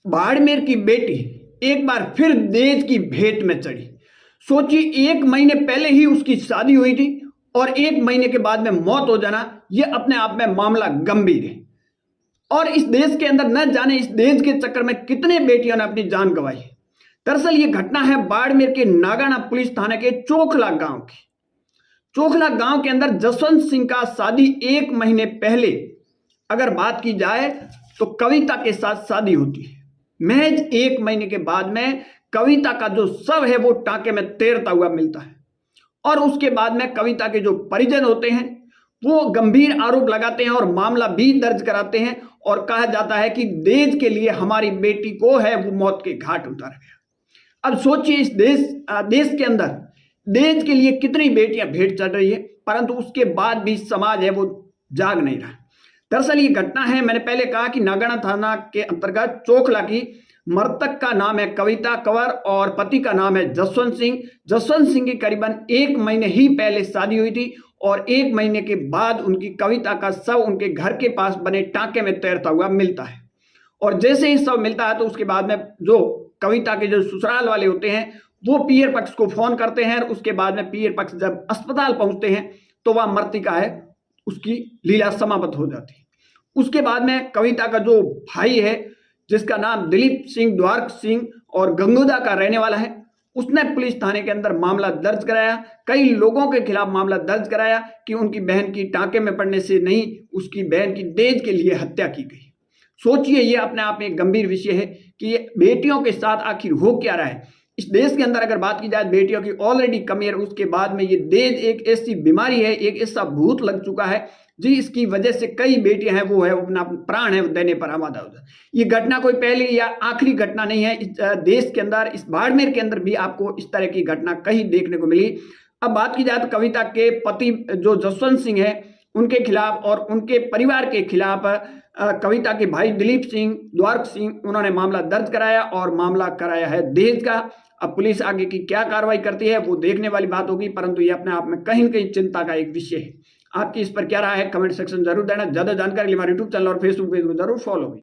बाड़मेर की बेटी एक बार फिर दहेज की भेंट में चढ़ी। सोचिए, 1 महीने पहले ही उसकी शादी हुई थी और 1 महीने के बाद में मौत हो जाना, यह अपने आप में मामला गंभीर है। और इस देश के अंदर न जाने इस दहेज के चक्कर में कितने बेटियों ने अपनी जान गंवाई। दरअसल ये घटना है बाड़मेर के नागाना पुलिस थाने के चोखला गांव की। चोखला गांव के अंदर जसवंत सिंह का शादी 1 महीने पहले अगर बात की जाए तो कविता के साथ शादी होती है। महज 1 महीने के बाद में कविता का जो शव है वो टांके में तैरता हुआ मिलता है और उसके बाद में कविता के जो परिजन होते हैं वो गंभीर आरोप लगाते हैं और मामला भी दर्ज कराते हैं और कहा जाता है कि दहेज के लिए हमारी बेटी को है वो मौत के घाट उतार गया। अब सोचिए, इस देश के अंदर दहेज के लिए कितनी बेटियां भेंट चढ़ रही है, परंतु उसके बाद भी समाज है वो जाग नहीं रहा। दरअसल ये घटना है, मैंने पहले कहा कि नागाना थाना के अंतर्गत चोखला की। मृतक का नाम है कविता कंवर और पति का नाम है जसवंत सिंह। जसवंत सिंह की करीबन 1 महीने ही पहले शादी हुई थी और 1 महीने के बाद उनकी कविता का शव उनके घर के पास बने टांके में तैरता हुआ मिलता है। और जैसे ही शव मिलता है तो उसके बाद में जो कविता के जो ससुराल वाले होते हैं वो पियर पक्ष को फोन करते हैं और उसके बाद में पियर पक्ष जब अस्पताल पहुंचते हैं तो वह मृतिका है उसकी लीला समाप्त हो जाती है। उसके बाद में कविता का जो भाई है जिसका नाम दिलीप सिंह द्वारक सिंह और गंगोदा का रहने वाला है, उसने पुलिस थाने के अंदर मामला दर्ज कराया। कई लोगों के खिलाफ मामला दर्ज कराया कि उनकी बहन की टांके में पड़ने से नहीं, उसकी बहन की दहेज के लिए हत्या की गई। सोचिए, ये अपने आप में एक गंभीर विषय है कि बेटियों के साथ आखिर हो क्या रहा है। इस देश के अंदर अगर बात की जाए बेटियों की ऑलरेडी कमी है, उसके बाद में ये दहेज एक ऐसी बीमारी है, एक ऐसा भूत लग चुका है जी, इसकी वजह से कई बेटियां हैं वो है अपना प्राण है देने पर आमादा हो जाए। ये घटना कोई पहली या आखिरी घटना नहीं है। इस देश के अंदर, इस बाड़मेर के अंदर भी आपको इस तरह की घटना कहीं देखने को मिली। अब बात की जाए तो कविता के पति जो जसवंत सिंह है उनके खिलाफ और उनके परिवार के खिलाफ कविता के भाई दिलीप सिंह द्वारक सिंह उन्होंने मामला दर्ज कराया और मामला कराया है दहेज का। अब पुलिस आगे की क्या कार्रवाई करती है वो देखने वाली बात होगी, परंतु ये अपने आप में कहीं न कहीं चिंता का एक विषय है। आपकी इस पर क्या राय है कमेंट सेक्शन जरूर देना। ज्यादा जानकारी के लिए हमारे यूट्यूब चैनल और फेसबुक पेज को जरूर फॉलो करें।